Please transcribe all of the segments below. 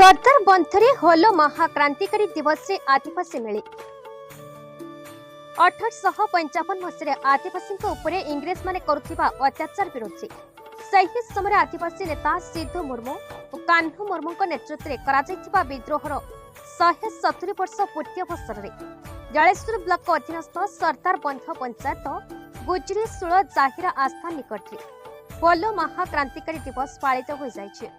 सरदार बंथरे होलो महाक्रांतिकारी दिवस रे आदिवासी मेले 1855 मसीह आदिवासी उपरे इंग्रेज माने करुथिबा अत्याचार विरोधी सही समय आदिवासी नेता सिद्धू मुर्मू और कान्हू मुर्मू नेतृत्व में करा विद्रोहर 170 वर्ष पूर्ति अवसर में जलेश्वर ब्लॉक अधीनस्थ सरदार बंध पंचायत गुजरी सुल जाहिरा आस्था निकट में होलो महाक्रांतिकारी दिवस पालित हो जाइए।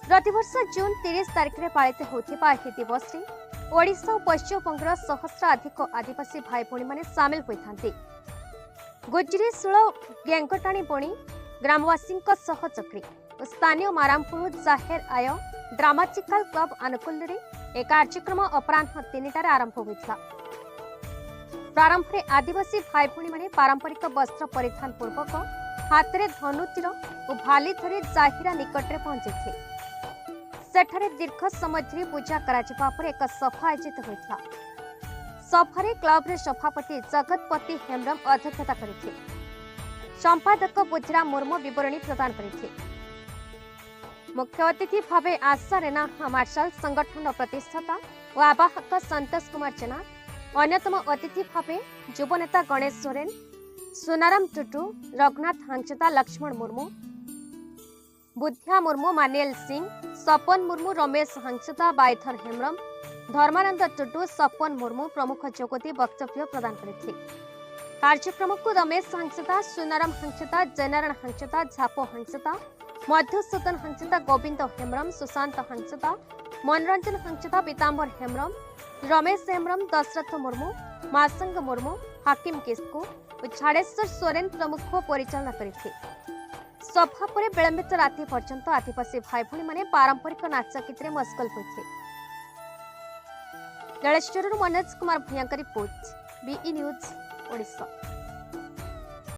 प्रतिवर्ष जून 30 तारिख में पालित होता यह दिवस ओडिशा और पश्चिमबंगर सहस्राधिक आदिवासी भाई भौणी माने सामिल होती। गुजरी सुल गेंगटाणी बणी ग्रामवासी सहचक्री और स्थानीय मारामपुर जाहेर आय ड्रामाटिकल क्लब आनुकूल्य एक कार्यक्रम अपराह 3टार आरंभ होता। प्रारंभ में आदिवासी भाई भौणी माने पारंपरिक वस्त्र परिधान पूर्वक हाथ में धनुतीर और भाली धरी जाहिरा निकट में पहुंची। सेठारे दीर्घ समय धरी पूजा करा पर एक सभा आयोजित होता। सभारे क्लब सभापति जगतपति हेम्ब्रम अध्यक्षता करते। संपादक बुद्धिराम मुर्मू विवरणी प्रदान करते। मुख्य अतिथि भावे आशा रेना मार्शल संगठन प्रतिष्ठाता और आवाहक संतोष कुमार जेना, अन्यतम अतिथि भावे युवनेता गणेश सोरेन, सुनाराम टुटू, रघुनाथ हांगचता, लक्ष्मण मुर्मू, बुद्धिया मुर्मू, मानियल सिंह, सपन मुर्मू, रमेश हांगचता, बाइथर हेम्ब्रम, धर्मानंद टुटू, सपन मुर्मू प्रमुख जोगदी वक्तव्य प्रदान करते। कार्यक्रम को रमेश हांगचता, सुनाराम हांगचता, जनारायण हांगचता, झापो हांगचता, मधुसूदन हांगचता, गोविंद हेम्ब्रम, सुशांत हांगचता, मनोरंजन हांगचता, पीताम्बर हेम्ब्रम, रमेश हेम्ब्रम, दशरथ मुर्मू, मासंग मुर्मू, हाकिम किस्कू और झाड़ेश्वर सोरेन प्रमुख परिचालना करते। सभा पर विलंबित राति पर्यंत आदिवासी भाई भौणी माने पारंपरिक नाच गीत मशगुल होते। जलेश्वर मनोज कुमार भूया रिपोर्ट बीई न्यूज ओडिशा।